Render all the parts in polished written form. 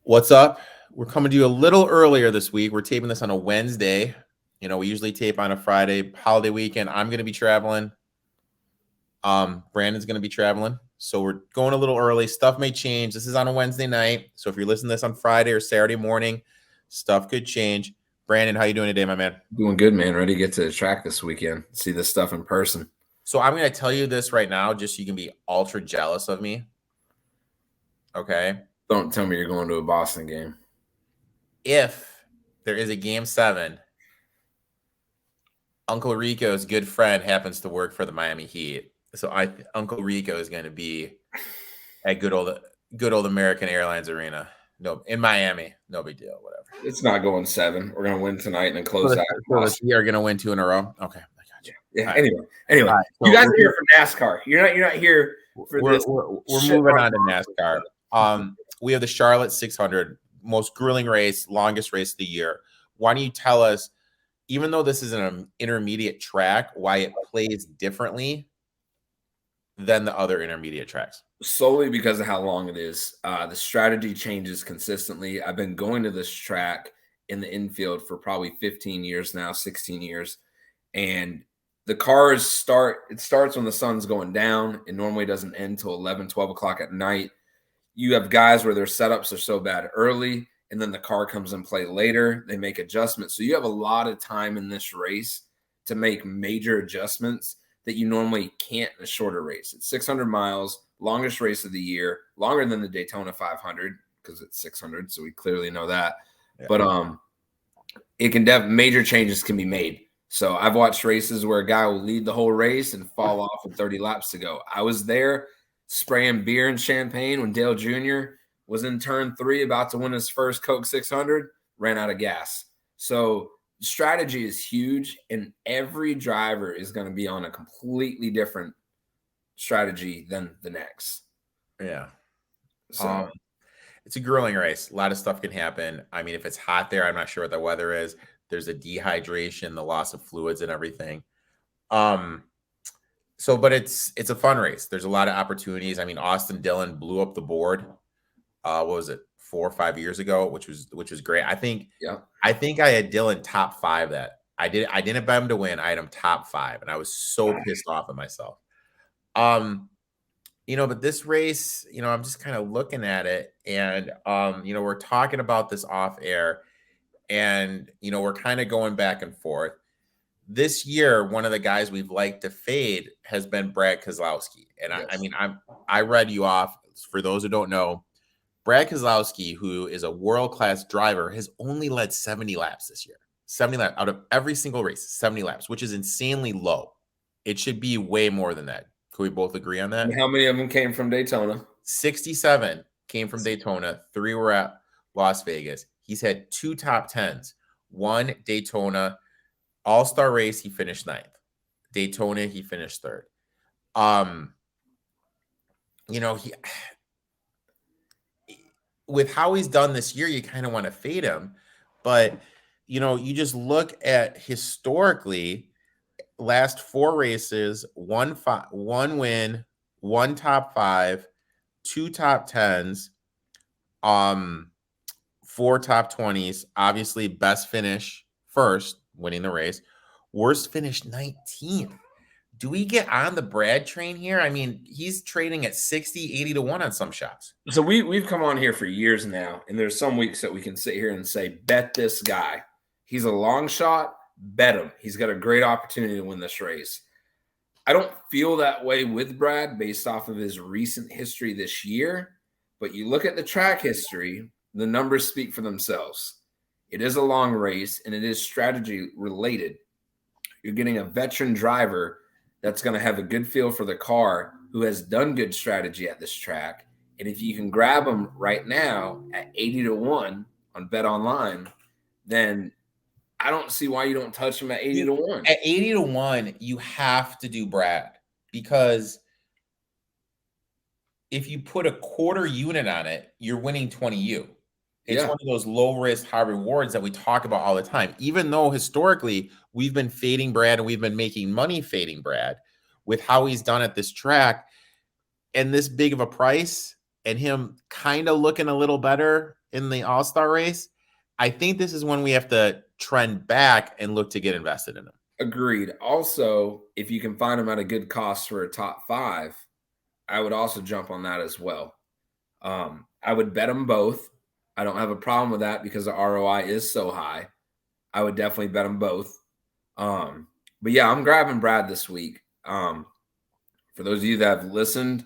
What's up? We're coming to you a little earlier this week. We're taping this on a Wednesday. We usually tape on a Friday, holiday weekend. I'm going to be traveling. Brandon's going to be traveling. So we're going a little early. Stuff may change. This is on a Wednesday night. So if you're listening to this on Friday or Saturday morning, stuff could change. Brandon, how you doing today, my man? Doing good, man. Ready to get to the track this weekend. See this stuff in person. So I'm going to tell you this right now, just so you can be ultra jealous of me. Okay? Don't tell me you're going to a Boston game. If there is a Game 7, Uncle Rico's good friend happens to work for the Miami Heat. So Uncle Rico is going to be at good old American Airlines Arena. No, in Miami. No big deal. Whatever. It's not going 7. We're going to win tonight and then close out. We are going to win 2 in a row. Okay. I got you. Yeah. Right. Anyway, right, so you guys are here for NASCAR. You're not here for this. We're moving on to NASCAR. We have the Charlotte 600, most grueling race, longest race of the year. Why don't you tell us, even though this is an intermediate track, why it plays differently than the other intermediate tracks? Solely because of how long it is. The strategy changes consistently. I've been going to this track in the infield for probably 15 years now, 16 years. And the cars starts when the sun's going down. It normally doesn't end till 11, 12 o'clock at night. You have guys where their setups are so bad early, and then the car comes in play later. They make adjustments. So you have a lot of time in this race to make major adjustments that you normally can't in a shorter race. It's 600 miles, longest race of the year, longer than the Daytona 500 because it's 600. So we clearly know that. Yeah. But it can major changes can be made. So I've watched races where a guy will lead the whole race and fall off with 30 laps to go. I was there spraying beer and champagne when Dale Jr. was in turn 3 about to win his first Coke 600, ran out of gas. So strategy is huge, and every driver is going to be on a completely different strategy than the next. Yeah. So it's a grueling race. A lot of stuff can happen. I mean, if it's hot there, I'm not sure what the weather is. There's a dehydration, the loss of fluids and everything. But it's a fun race. There's a lot of opportunities. I mean, Austin Dillon blew up the board. What was it, 4 or 5 years ago, which was great. I think I had Dillon top 5 that I didn't bet him to win. I had him top 5, and I was so pissed off at myself. But this race, I'm just kind of looking at it, and we're talking about this off air, and we're kind of going back and forth. This year, one of the guys we've liked to fade has been Brad Keselowski. And yes. I read you off. For those who don't know, Brad Keselowski, who is a world-class driver, has only led 70 laps this year. 70 laps out of every single race, 70 laps, which is insanely low. It should be way more than that. Can we both agree on that? And how many of them came from Daytona? 67 came from Daytona. 3 were at Las Vegas. He's had 2 top 10s. 1 Daytona All-Star race, he finished 9th. Daytona, he finished 3rd. With how he's done this year, you kind of want to fade him. But, you just look at historically, last 4 races, 1 win, 1 top 5, 2 top 10s, 4 top 20s. Obviously, best finish first, winning the race. Worst finish 19th. Do we get on the Brad train here? I mean, he's trading at 60, 80 to 1 on some shots. So we've come on here for years now, and there's some weeks that we can sit here and say, bet this guy. He's a long shot, bet him. He's got a great opportunity to win this race. I don't feel that way with Brad based off of his recent history this year, but you look at the track history, the numbers speak for themselves. It is a long race, and it is strategy related. You're getting a veteran driver that's going to have a good feel for the car, who has done good strategy at this track. And if you can grab him right now at 80 to 1 on Bet Online, then I don't see why you don't touch him at 80 to 1. At 80 to 1, you have to do Brad, because if you put a quarter unit on it, you're winning 20U. It's one of those low-risk, high rewards that we talk about all the time. Even though historically we've been fading Brad and we've been making money fading Brad, with how he's done at this track and this big of a price and him kind of looking a little better in the All-Star race, I think this is when we have to trend back and look to get invested in them. Agreed. Also, if you can find them at a good cost for a top 5, I would also jump on that as well. I would bet them both. I don't have a problem with that because the ROI is so high. I would definitely bet them both. But yeah, I'm grabbing Brad this week. For those of you that have listened,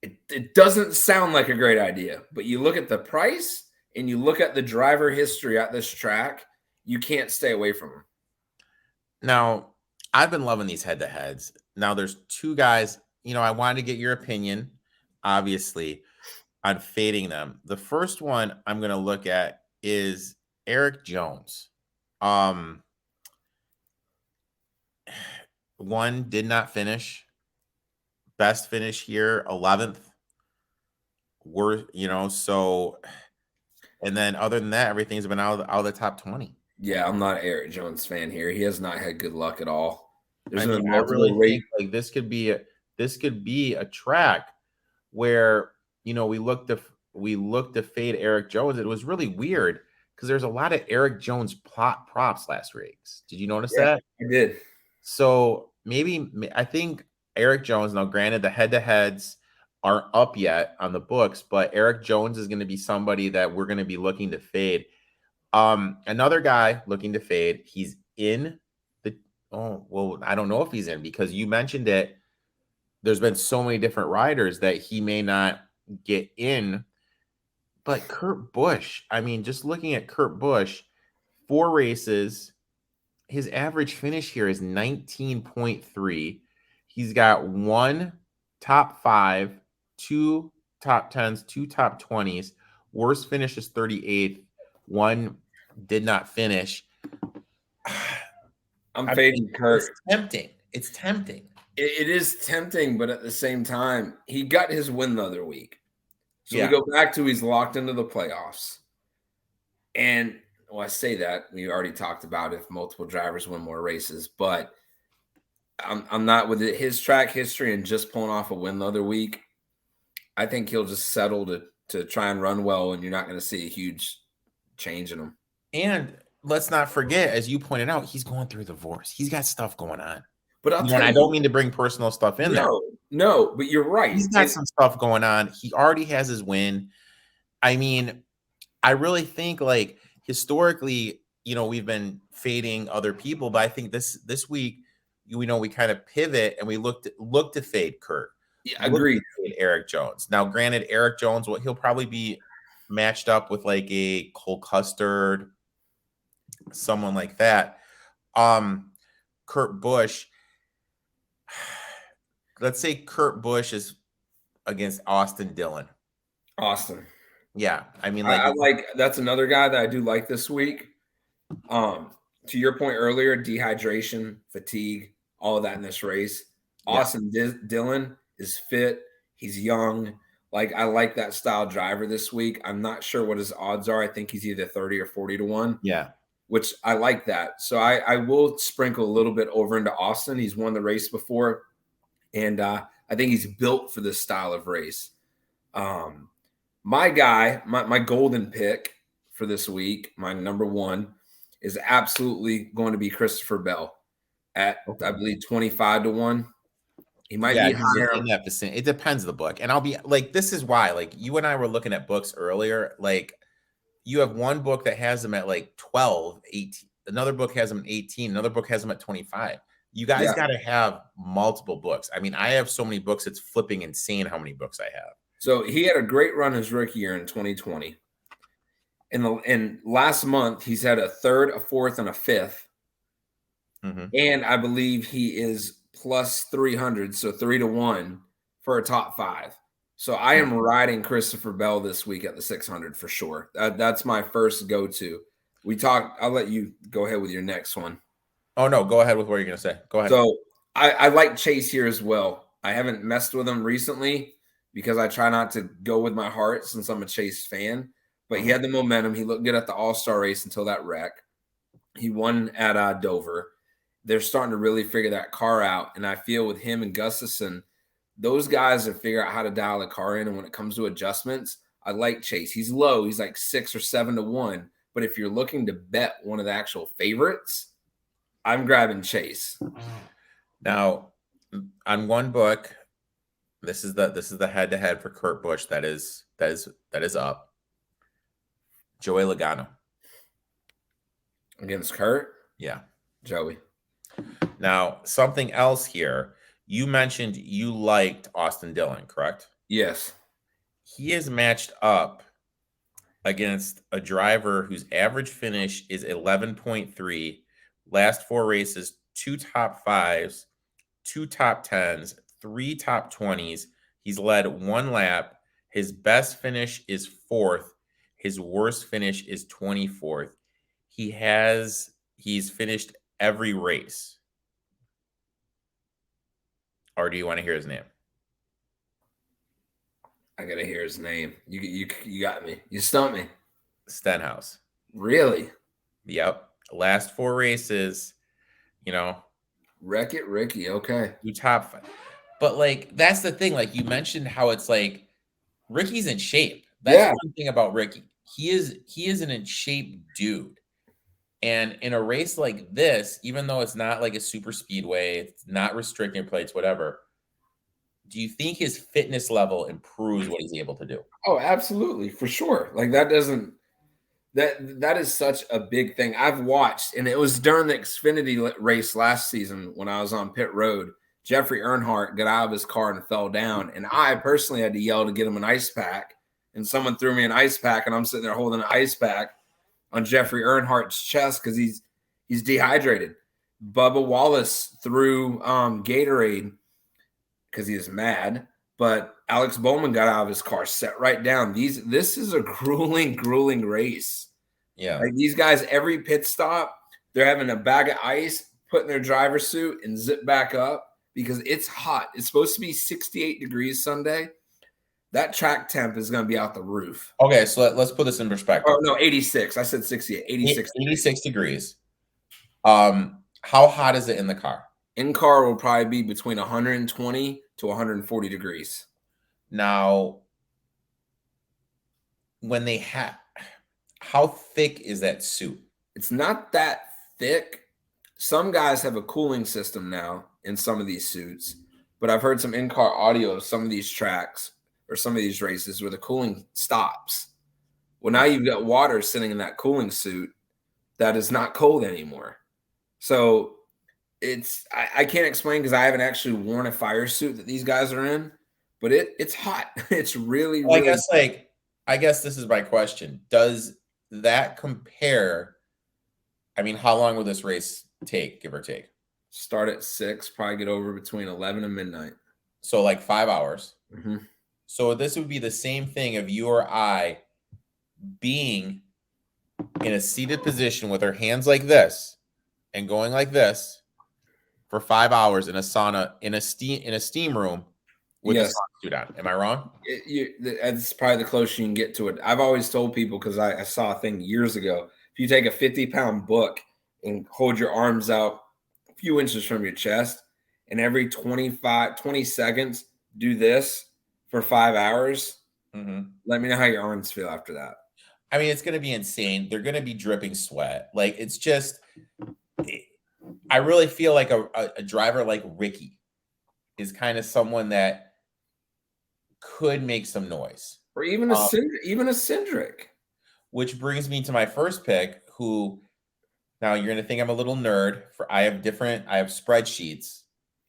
it doesn't sound like a great idea, but you look at the price and you look at the driver history at this track, you can't stay away from him. Now, I've been loving these head-to-heads. Now, there's 2 guys, I wanted to get your opinion, obviously, on fading them. The first one I'm going to look at is Erik Jones. One did not finish. Best finish here, 11th. So, and then other than that, everything's been out of the top 20. Yeah, I'm not an Erik Jones fan here. He has not had good luck at all. I really think like this could be a track where we look to fade Erik Jones. It was really weird because there's a lot of Erik Jones props last race. Did you notice that? I did. So I think Erik Jones. Now, granted, the head-to-heads aren't up yet on the books, but Erik Jones is going to be somebody that we're going to be looking to fade. Another guy looking to fade. He's in the. Oh well, I don't know if he's in because you mentioned it. There's been so many different riders that he may not get in. But Kurt Busch, just looking at Kurt Busch, 4 races, his average finish here is 19.3. He's got 1 top 5, 2 top 10s, 2 top 20s. Worst finish is 38th. 1 did not finish. I'm fading Kurt. It's tempting. It is tempting, but at the same time, he got his win the other week. So we go back to he's locked into the playoffs. And I say that we already talked about if multiple drivers win more races, but I'm not with it. His track history and just pulling off a win the other week. I think he'll just settle to try and run well, and you're not going to see a huge change in him. And let's not forget, as you pointed out, he's going through a divorce. He's got stuff going on. But I don't mean to bring personal stuff in there. No, but you're right. He's got some stuff going on. He already has his win. I really think like historically, we've been fading other people, but I think this week, we kind of pivot and we look to fade Kurt. Yeah, agreed. Erik Jones. Now, granted, Erik Jones, he'll probably be matched up with like a Cole Custard, someone like that. Kurt Busch. Let's say Kurt Busch is against Austin Dillon. Austin. Yeah. I like that's another guy that I do like this week. To your point earlier, dehydration, fatigue, all of that in this race. Yeah. Austin Dillon is fit. He's young. I like that style driver this week. I'm not sure what his odds are. I think he's either 30 or 40 to 1. Yeah. Which I like that. So I will sprinkle a little bit over into Austin. He's won the race before. And I think he's built for this style of race. My guy, my golden pick for this week, my number 1, is absolutely going to be Christopher Bell at, I believe, 25 to 1. He might be higher. In that vicinity. It depends on the book. And I'll be like, this is why, you and I were looking at books earlier. You have one book that has them at 12, 18. Another book has them at 18. Another book has them at 25. You guys got to have multiple books. I have so many books. It's flipping insane how many books I have. So he had a great run his rookie year in 2020. In last month, he's had a 3rd, a 4th, and a 5th. Mm-hmm. And I believe he is plus 300, so 3 to 1 for a top 5. So I am riding Christopher Bell this week at the 600 for sure. That's my first go-to. I'll let you go ahead with your next one. Oh, no, go ahead with what you're going to say. Go ahead. So I like Chase here as well. I haven't messed with him recently because I try not to go with my heart since I'm a Chase fan. But he had the momentum. He looked good at the All-Star race until that wreck. He won at Dover. They're starting to really figure that car out. And I feel with him and Gustafson, those guys have figured out how to dial the car in. And when it comes to adjustments, I like Chase. He's low. He's like 6 or 7 to 1. But if you're looking to bet one of the actual favorites, I'm grabbing Chase. Now, on one book, this is the head-to-head for Kurt Busch that is up. Joey Logano Against Kurt? Yeah. Joey. Now, something else here. You mentioned you liked Austin Dillon, correct? Yes. He is matched up against a driver whose average finish is 11.3, last 4 races, 2 top 5s, 2 top 10s, 3 top 20s. He's led 1 lap. His best finish is 4th. His worst finish is 24th. He's finished every race. Or do you want to hear his name? I gotta hear his name. You got me. You stumped me. Stenhouse. Really? Yep. Last 4 races, Wreck-It Ricky. Okay. 2 top 5. But like that's the thing. Like you mentioned how it's like Ricky's in shape. That's one thing about Ricky. He is an in shape dude. And in a race like this, even though it's not like a super speedway, it's not restricting plates, whatever, do you think his fitness level improves what he's able to do? Oh, absolutely, for sure. Like that is such a big thing. I've watched, and it was during the Xfinity race last season when I was on pit road. Jeffrey Earnhardt got out of his car and fell down, and I personally had to yell to get him an ice pack. And someone threw me an ice pack, and I'm sitting there holding an ice pack on Jeffrey Earnhardt's chest because he's dehydrated. Bubba Wallace threw Gatorade because he is mad, but Alex Bowman got out of his car, sat right down. This is a grueling race. Yeah. Like these guys, every pit stop, they're having a bag of ice, put in their driver suit, and zip back up because it's hot. It's supposed to be 68 degrees Sunday. That track temp is going to be out the roof. Okay, so let's put this in perspective. Oh, no, 86. I said 68. 86. 86 degrees. How hot is it in the car? In car will probably be between 120 to 140 degrees. Now, when they how thick is that suit? It's not that thick. Some guys have a cooling system now in some of these suits, but I've heard some in-car audio of some of these tracks or some of these races where the cooling stops. Well, now you've got water sitting in that cooling suit that is not cold anymore. So I can't explain because I haven't actually worn a fire suit that these guys are in, but it's hot. It's really, well, really I guess this is my question. Does that compare? I mean, how long will this race take, give or take? Start at 6, probably get over between 11 and midnight. So like 5 hours. Mm-hmm. So this would be the same thing of you or I being in a seated position with our hands like this and going like this for 5 hours in a sauna in a steam room with a sauna suit on. Am I wrong? That's probably the closest you can get to it. I've always told people because I saw a thing years ago. If you take a 50-pound book and hold your arms out a few inches from your chest, and every 20 seconds do this for 5 hours, let me know how your arms feel after that. I mean, it's going to be insane. They're going to be dripping sweat. Like, it's just, I really feel like a driver like Ricky is kind of someone that could make some noise. Or even a Cindric. Which brings me to my first pick, who now you're going to think I'm a little nerd. I have spreadsheets,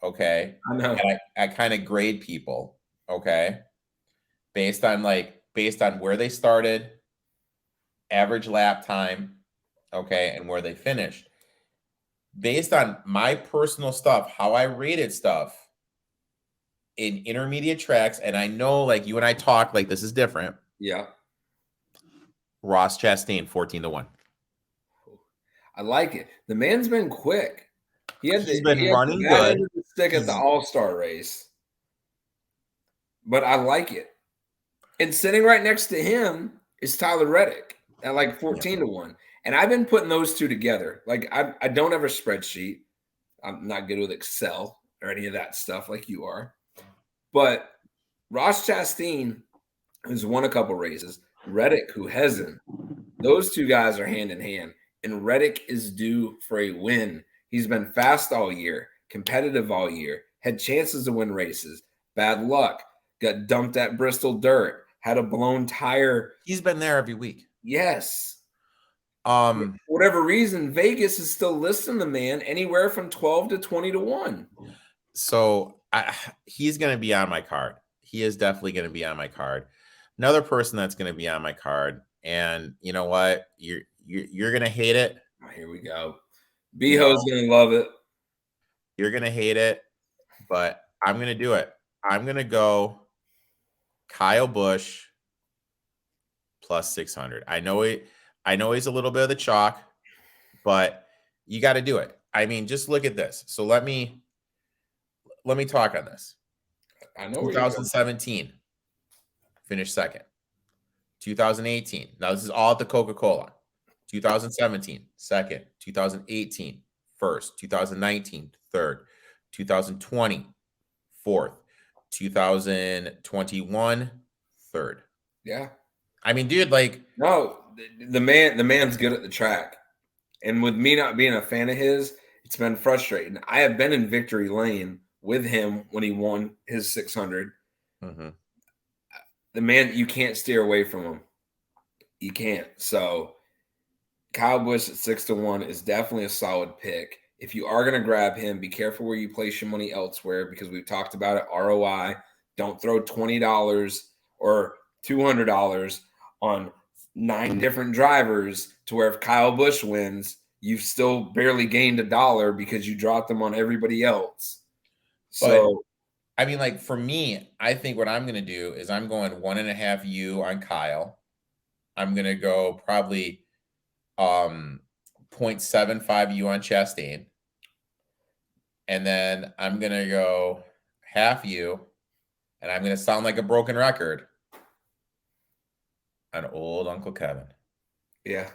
okay? I know. And I kind of grade people, okay? Based on where they started, average lap time, okay, and where they finished. Based on my personal stuff, how I rated stuff in intermediate tracks, and I know like you and I talk like this is different. Yeah. Ross Chastain, 14 to 1. I like it. The man's been quick. He's been running good. Stick at the All-Star race. But I like it. And sitting right next to him is Tyler Reddick at like 14 to 1. And I've been putting those two together. Like I don't have a spreadsheet. I'm not good with Excel or any of that stuff like you are. But Ross Chastain who's won a couple races, Reddick, who hasn't. Those two guys are hand in hand, and Reddick is due for a win. He's been fast all year, competitive all year, had chances to win races. Bad luck, got dumped at Bristol dirt, had a blown tire. He's been there every week. Yes. For Um, whatever reason, Vegas is still listing the man anywhere from 12 to 20 to 1. so he's going to be on my card. He is definitely going to be on my card. Another person that's going to be on my card, and you know what? You're going to hate it. Oh, here we go. You Beho's know, going to love it. you're going to hate it, but I'm going to do it. I'm going to go Kyle Busch plus 600. I know he's a little bit of the chalk, but you got to do it. I mean, just look at this. So let me talk on this. I know 2017 finished second. 2018. Now this is all at the Coca Cola. 2017 second. 2018 first. 2019 third. 2020 fourth. 2021 third. Yeah. I mean, dude, like, no, the man's good at the track. And with me not being a fan of his, it's been frustrating. I have been in victory lane with him when he won his 600. mm-hmm. The man, you can't steer away from him. You can't. So Kyle Busch at 6-1 is definitely a solid pick. If you are going to grab him, be careful where you place your money elsewhere, because we've talked about it. ROI. Don't throw $20 or $200 on 9 different drivers to where if Kyle Busch wins, you've still barely gained $1 because you dropped them on everybody else. So, I mean, like, for me, I think what I'm going to do is I'm going 1.5 U on Kyle. I'm going to go probably 0.75 U on Chastain. And then I'm going to go half U, and I'm going to sound like a broken record on old Uncle Kevin. yeah.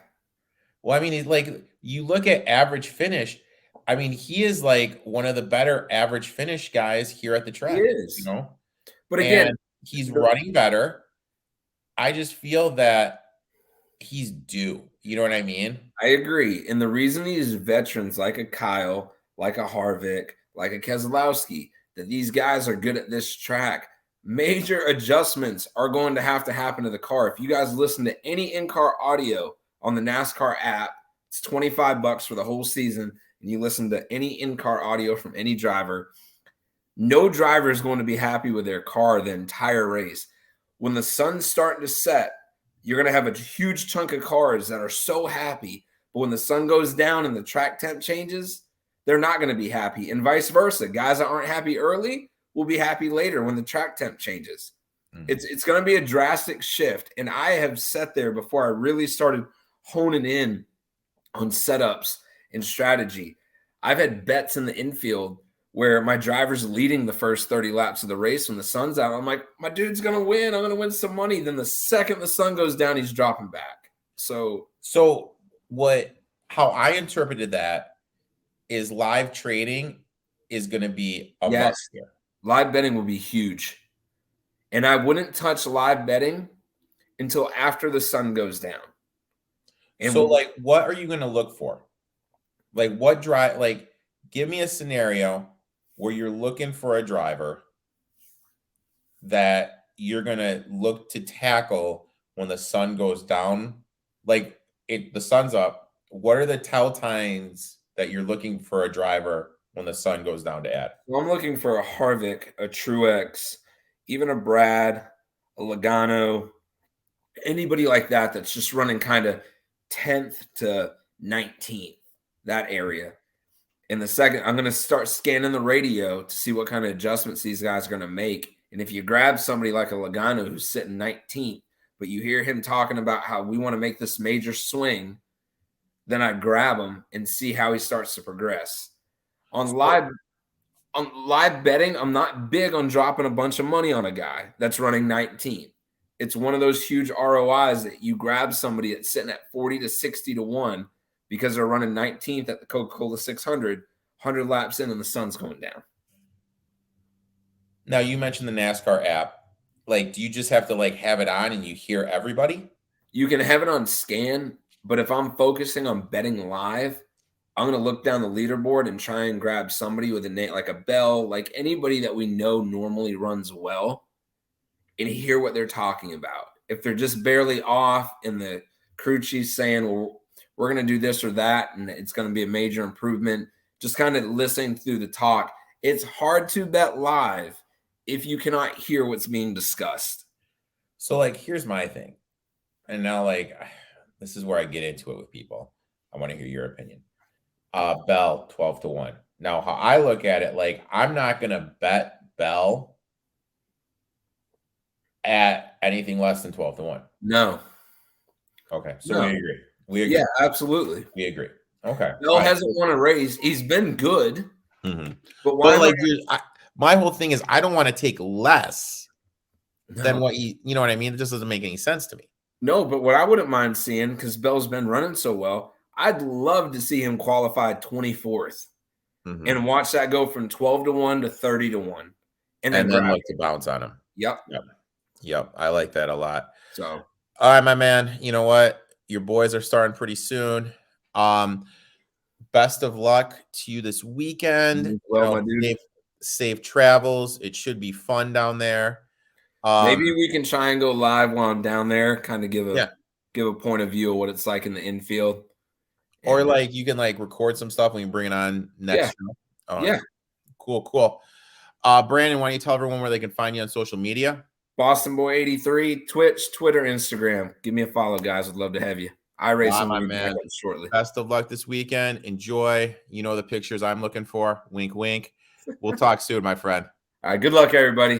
Well, I mean, he's like, you look at average finish. I mean, he is like one of the better average finish guys here at the track. He is. You know? But again, and he's running better. I just feel that he's due. You know what I mean? I agree. And the reason these veterans like a Kyle, like a Harvick, like a Keselowski, that these guys are good at this track, major adjustments are going to happen to the car. If you guys listen to any in-car audio on the NASCAR app, it's $25 for the whole season, and you listen to any in-car audio from any driver, no driver is going to be happy with their car the entire race. When the sun's starting to set, you're going to have a huge chunk of cars that are so happy. But when the sun goes down and the track temp changes, they're not going to be happy. And vice versa. Guys that aren't happy early will be happy later when the track temp changes. Mm-hmm. It's going to be a drastic shift. And I have sat there before I really started honing in on setups and strategy. I've had bets in the infield where my driver's leading the first 30 laps of the race when the sun's out. I'm like, my dude's going to win. I'm going to win some money. Then the second the sun goes down, he's dropping back. So how I interpreted that is live trading is going to be a must here. Live betting will be huge. And I wouldn't touch live betting until after the sun goes down. And so, like, what are you going to look for? Like, give me a scenario where you're looking for a driver that you're going to look to tackle when the sun goes down. Like, the sun's up. What are the tell times that you're looking for a driver when the sun goes down to add? Well, I'm looking for a Harvick, a Truex, even a Brad, a Logano, anybody like that that's just running kind of 10th to 19th, that area. In the second, I'm going to start scanning the radio to see what kind of adjustments these guys are going to make. And if you grab somebody like a Logano who's sitting 19th, but you hear him talking about how we want to make this major swing, then I grab him and see how he starts to progress. On live betting, I'm not big on dropping a bunch of money on a guy that's running 19th. It's one of those huge ROIs that you grab somebody that's sitting at 40 to 60 to 1 because they're running 19th at the Coca Cola 600, 100 laps in, and the sun's going down. Now, you mentioned the NASCAR app. like, do you just have to like have it on and you hear everybody? You can have it on scan, but if I'm focusing on betting live, I'm going to look down the leaderboard and try and grab somebody with a name like a Bell, like anybody that we know normally runs well, and hear what they're talking about. If they're just barely off and the crew chief's saying, well, we're going to do this or that, and it's going to be a major improvement, just kind of listening through the talk. It's hard to bet live if you cannot hear what's being discussed. So like, here's my thing. And now like, this is where I get into it with people. I want to hear your opinion. Bell 12-1. Now, how I look at it, like, I'm not going to bet Bell at anything less than 12-1. No. Okay. So No. we agree. We agree. Yeah, absolutely. We agree. Okay. Bell hasn't won a race. He's been good. Mm-hmm. But why like, my whole thing is I don't want to take less than No. what you know what I mean? It just doesn't make any sense to me. No, but what I wouldn't mind seeing, because Bell's been running so well, I'd love to see him qualify 24th and watch that go from 12-1 to 30-1. And then look to bounce on him. Yep. I like that a lot. So, all right, my man. You know what? Your boys are starting pretty soon. Best of luck to you this weekend. Well, my dude. Safe travels. It should be fun down there. Maybe we can try and go live while I'm down there, kind of give a point of view of what it's like in the infield. Or like you can like record some stuff when you bring it on next show. Yeah. Cool. Brandon, why don't you tell everyone where they can find you on social media? Boston Boy 83, Twitch, Twitter, Instagram. Give me a follow, guys. I'd love to have you. iRacing will be back up shortly. Best of luck this weekend. Enjoy. You know the pictures I'm looking for. Wink, wink. We'll talk soon, my friend. All right. Good luck, everybody.